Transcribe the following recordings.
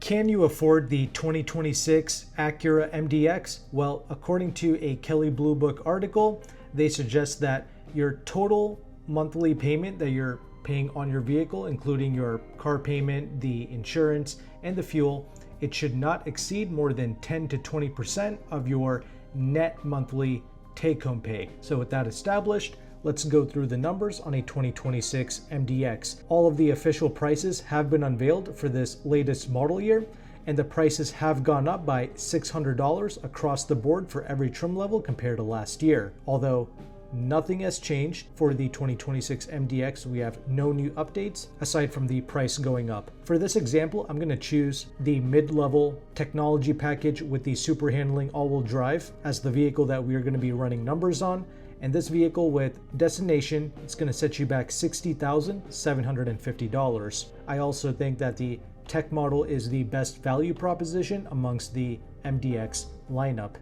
Can you afford the 2026 Acura MDX? Well, according to a Kelley Blue Book article, they suggest that your total monthly payment that you're paying on your vehicle, including your car payment, the insurance, and the fuel, it should not exceed more than 10 to 20% of your net monthly take-home pay. So with that established, let's go through the numbers on a 2026 MDX. All of the official prices have been unveiled for this latest model year, and the prices have gone up by $600 across the board for every trim level compared to last year. Although nothing has changed for the 2026 MDX, we have no new updates aside from the price going up. For this example, I'm going to choose the mid-level technology package with the super handling all-wheel drive as the vehicle that we are going to be running numbers on. And this vehicle with destination, it's going to set you back $60,750. I also think that the tech model is the best value proposition amongst the MDX lineup.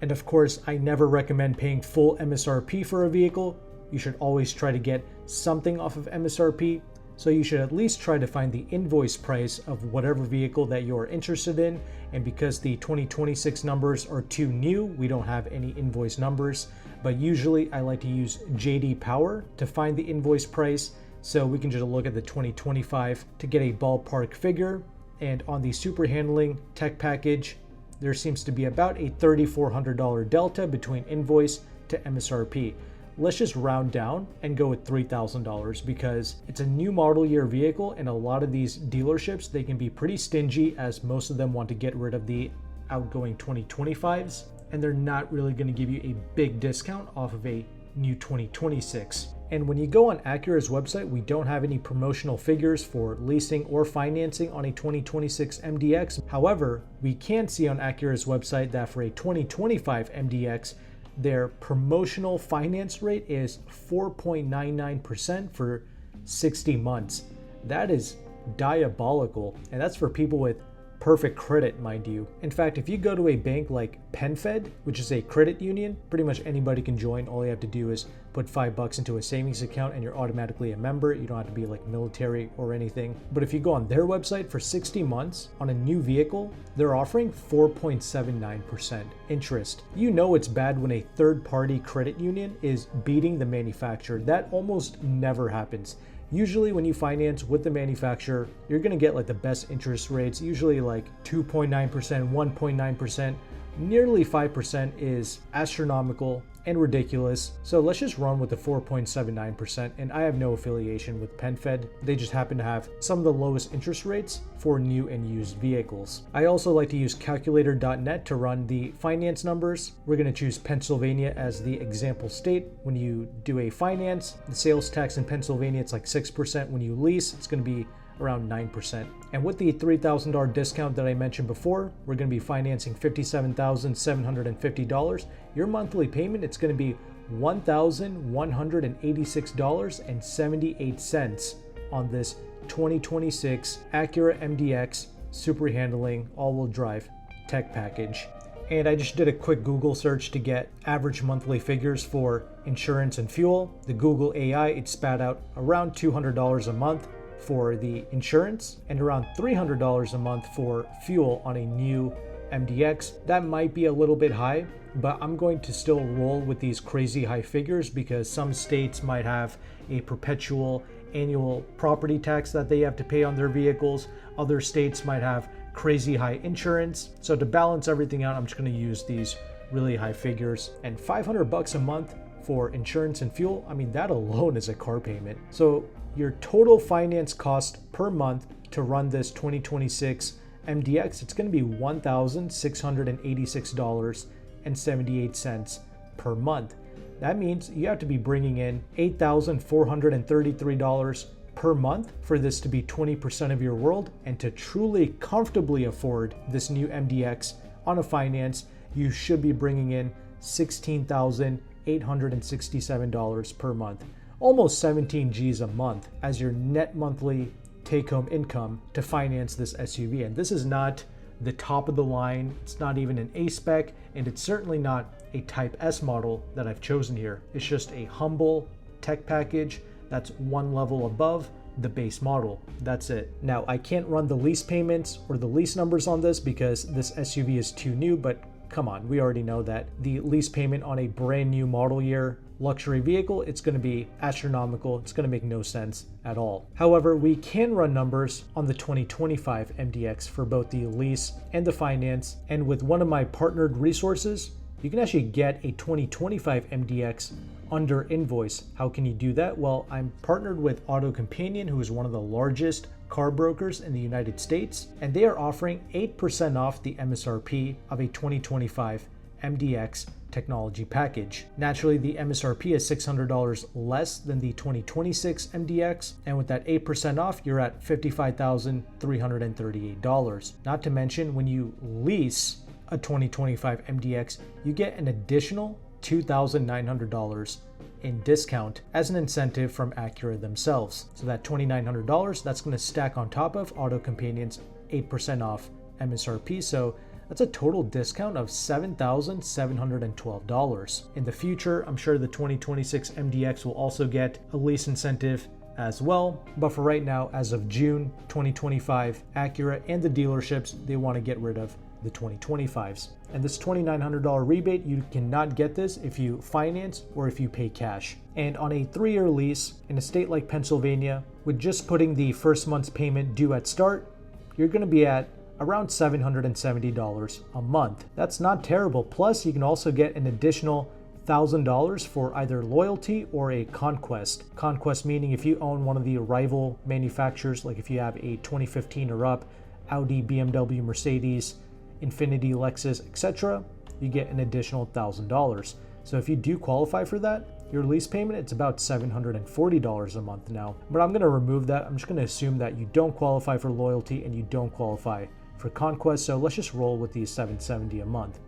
And of course, I never recommend paying full MSRP for a vehicle. You should always try to get something off of MSRP. So you should at least try to find the invoice price of whatever vehicle that you're interested in. And because the 2026 numbers are too new, we don't have any invoice numbers. But usually I like to use JD Power to find the invoice price. So we can just look at the 2025 to get a ballpark figure. And on the super handling tech package, there seems to be about a $3,400 delta between invoice to MSRP. Let's just round down and go with $3,000 because it's a new model year vehicle, and a lot of these dealerships, they can be pretty stingy as most of them want to get rid of the outgoing 2025s, and they're not really going to give you a big discount off of a new 2026. And when you go on Acura's website, we don't have any promotional figures for leasing or financing on a 2026 MDX. However, we can see on Acura's website that for a 2025 MDX, their promotional finance rate is 4.99% for 60 months. That is diabolical, and that's for people with perfect credit, mind you. In fact, if you go to a bank like PenFed, which is a credit union, pretty much anybody can join. All you have to do is put $5 into a savings account and you're automatically a member. You don't have to be like military or anything. But if you go on their website for 60 months on a new vehicle, they're offering 4.79% interest. You know it's bad when a third-party credit union is beating the manufacturer. That almost never happens. Usually when you finance with the manufacturer, you're going to get like the best interest rates, usually like 2.9%, 1.9%. Nearly 5% is astronomical and ridiculous. So let's just run with the 4.79%. And I have no affiliation with PenFed. They just happen to have some of the lowest interest rates for new and used vehicles. I also like to use calculator.net to run the finance numbers. We're going to choose Pennsylvania as the example state. When you do a finance, the sales tax in Pennsylvania, it's like 6%. When you lease, it's going to be around 9%. And with the $3,000 discount that I mentioned before, we're going to be financing $57,750. Your monthly payment, it's going to be $1,186.78 on this 2026 Acura MDX super handling all-wheel drive tech package. And I just did a quick Google search to get average monthly figures for insurance and fuel. The Google AI, it spat out around $200 a month for the insurance and around $300 a month for fuel on a new MDX. That might be a little bit high, but I'm going to still roll with these crazy high figures because some states might have a perpetual annual property tax that they have to pay on their vehicles. Other states might have crazy high insurance. So to balance everything out, I'm just going to use these really high figures. And $500 a month for insurance and fuel, I mean, that alone is a car payment. So your total finance cost per month to run this 2026 MDX, it's going to be $1,686.78 per month. That means you have to be bringing in $8,433 per month for this to be 20% of your world. And to truly comfortably afford this new MDX on a finance, you should be bringing in $16,867 per month. Almost 17 G's a month as your net monthly take-home income to finance this SUV. And this is not the top of the line, it's not even an A-spec, and it's certainly not a Type S model that I've chosen here. It's just a humble tech package that's one level above the base model. That's it. Now, I can't run the lease payments or the lease numbers on this because this SUV is too new, but come on, we already know that the lease payment on a brand new model year luxury vehicle, it's going to be astronomical. It's going to make no sense at all. However, we can run numbers on the 2025 MDX for both the lease and the finance. And with one of my partnered resources, you can actually get a 2025 MDX under invoice. How can you do that? Well, I'm partnered with AutoCompanion, who is one of the largest car brokers in the United States, and they are offering 8% off the MSRP of a 2025 MDX technology package. Naturally, the MSRP is $600 less than the 2026 MDX, and with that 8% off, you're at $55,338. Not to mention, when you lease a 2025 MDX, you get an additional $2,900 in discount as an incentive from Acura themselves. So that $2,900, that's going to stack on top of AutoCompanion's 8% off MSRP. So that's a total discount of $7,712. In the future, I'm sure the 2026 MDX will also get a lease incentive as well. But for right now, as of June 2025, Acura and the dealerships, they want to get rid of the 2025s. And this $2,900 rebate, you cannot get this if you finance or if you pay cash. And on a 3-year lease in a state like Pennsylvania, with just putting the first month's payment due at start, you're going to be at around $770 a month. That's not terrible. Plus, you can also get an additional $1,000 for either loyalty or a conquest. Conquest meaning if you own one of the rival manufacturers, like if you have a 2015 or up Audi, BMW, Mercedes, Infiniti, Lexus, etc., you get an additional $1,000. So if you do qualify for that, your lease payment, it's about $740 a month now. But I'm going to remove that. I'm just going to assume that you don't qualify for loyalty and you don't qualify for conquest. So let's just roll with these $770 a month.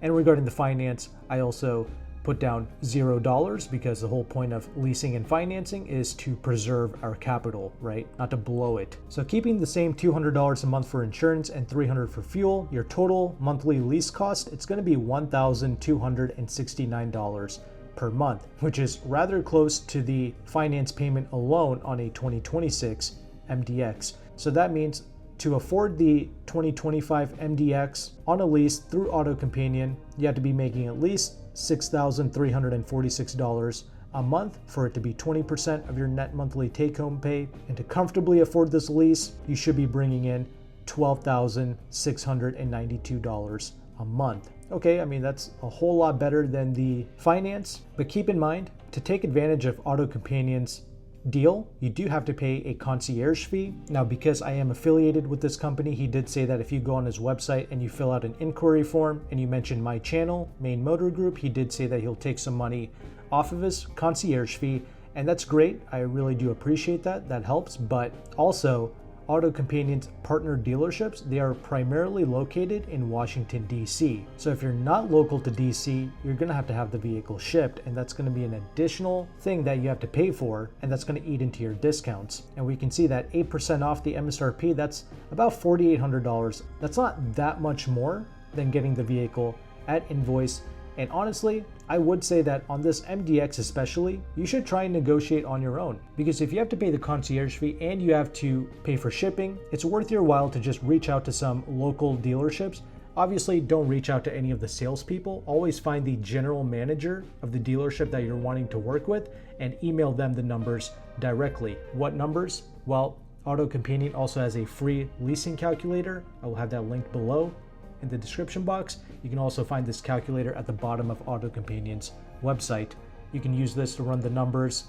And regarding the finance, I also put down $0 because the whole point of leasing and financing is to preserve our capital, right? Not to blow it. So keeping the same $200 a month for insurance and $300 for fuel, your total monthly lease cost, it's going to be $1,269 per month, which is rather close to the finance payment alone on a 2026 MDX. So that means to afford the 2025 MDX on a lease through AutoCompanion, you have to be making at least $6,346 a month for it to be 20% of your net monthly take-home pay. And to comfortably afford this lease, you should be bringing in $12,692 a month. Okay, I mean, that's a whole lot better than the finance, but keep in mind, to take advantage of AutoCompanion's deal, you do have to pay a concierge fee. Now, because I am affiliated with this company, he did say that if you go on his website and you fill out an inquiry form and you mention my channel, Meyn Motor Group, he did say that he'll take some money off of his concierge fee, and that's great. I really do appreciate that. That helps. But also, AutoCompanion's partner dealerships, they are primarily located in Washington, D.C. So if you're not local to D.C., you're going to have the vehicle shipped, and that's going to be an additional thing that you have to pay for, and that's going to eat into your discounts. And we can see that 8% off the MSRP, that's about $4,800. That's not that much more than getting the vehicle at invoice. And honestly, I would say that on this MDX especially, you should try and negotiate on your own, because if you have to pay the concierge fee and you have to pay for shipping, it's worth your while to just reach out to some local dealerships. Obviously, don't reach out to any of the salespeople. Always find the general manager of the dealership that you're wanting to work with and email them the numbers directly. What numbers? Well, AutoCompanion also has a free leasing calculator. I will have that linked below in the description box. You can also find this calculator at the bottom of AutoCompanion's website. You can use this to run the numbers,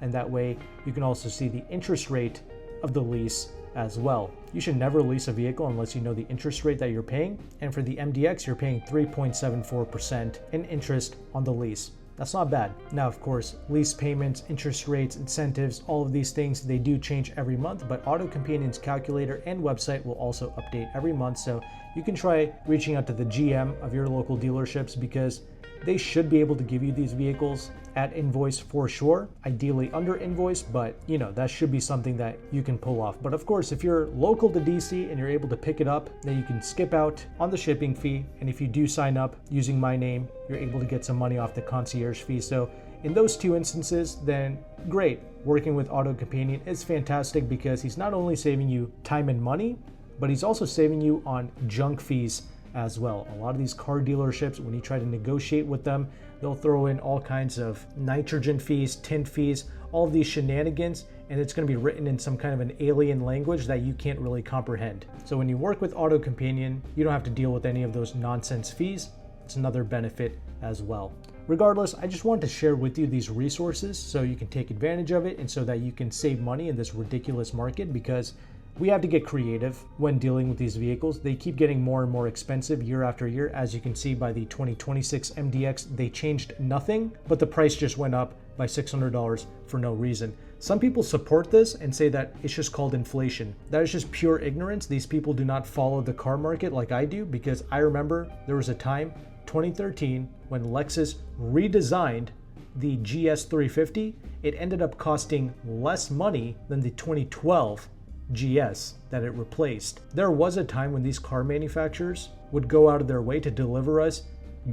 and that way you can also see the interest rate of the lease as well. You should never lease a vehicle unless you know the interest rate that you're paying. And for the MDX, you're paying 3.74% in interest on the lease. That's not bad. Now, of course, lease payments, interest rates, incentives, all of these things, they do change every month, but AutoCompanion's calculator and website will also update every month. So you can try reaching out to the GM of your local dealerships, because they should be able to give you these vehicles at invoice for sure, ideally under invoice, but you know, that should be something that you can pull off. But of course, if you're local to DC and you're able to pick it up, then you can skip out on the shipping fee. And if you do sign up using my name, you're able to get some money off the concierge fee. So In those two instances, then great. Working with AutoCompanion is fantastic because he's not only saving you time and money, but he's also saving you on junk fees as well. A lot of these car dealerships, when you try to negotiate with them, they'll throw in all kinds of nitrogen fees, tint fees, all of these shenanigans, and it's going to be written in some kind of an alien language that you can't really comprehend. So when you work with AutoCompanion, you don't have to deal with any of those nonsense fees. It's another benefit as well. Regardless, I just wanted to share with you these resources so you can take advantage of it and so that you can save money in this ridiculous market, because we have to get creative when dealing with these vehicles. They keep getting more and more expensive year after year. As you can see by the 2026 MDX, they changed nothing, but the price just went up by $600 for no reason. Some people support this and say that it's just called inflation. That is just pure ignorance. These people do not follow the car market like I do, because I remember there was a time, 2013, when Lexus redesigned the GS 350. It ended up costing less money than the 2012 GS that it replaced. There was a time when these car manufacturers would go out of their way to deliver us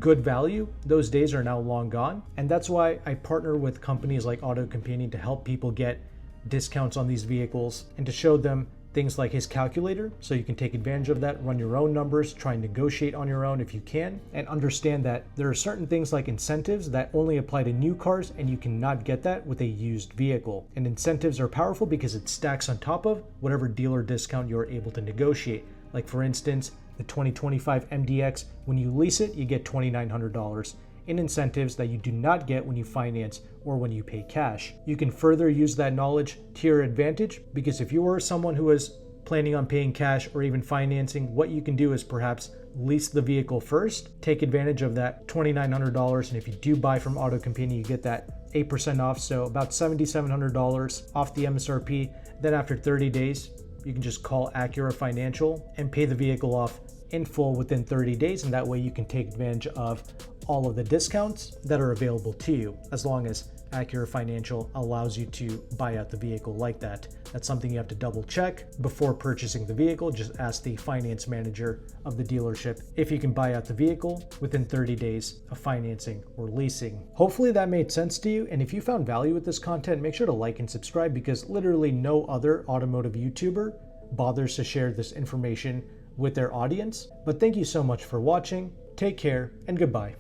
good value. Those days are now long gone. And that's why I partner with companies like AutoCompanion to help people get discounts on these vehicles and to show them things like his calculator, so you can take advantage of that, run your own numbers, try and negotiate on your own if you can, and understand that there are certain things like incentives that only apply to new cars, and you cannot get that with a used vehicle. And incentives are powerful because it stacks on top of whatever dealer discount you're able to negotiate. Like for instance, the 2025 MDX, when you lease it, you get $2,900 in incentives that you do not get when you finance or when you pay cash. You can further use that knowledge to your advantage, because if you are someone who is planning on paying cash or even financing, what you can do is perhaps lease the vehicle first, take advantage of that $2,900, and if you do buy from AutoCompanion, you get that 8% off, so about $7,700 off the MSRP. Then after 30 days, you can just call Acura Financial and pay the vehicle off in full within 30 days, and that way you can take advantage of all of the discounts that are available to you, as long as Acura Financial allows you to buy out the vehicle like that. That's something you have to double check before purchasing the vehicle. Just ask the finance manager of the dealership if you can buy out the vehicle within 30 days of financing or leasing. Hopefully that made sense to you, and if you found value with this content, make sure to like and subscribe, because literally no other automotive YouTuber bothers to share this information with their audience. But thank you so much for watching. Take care and goodbye.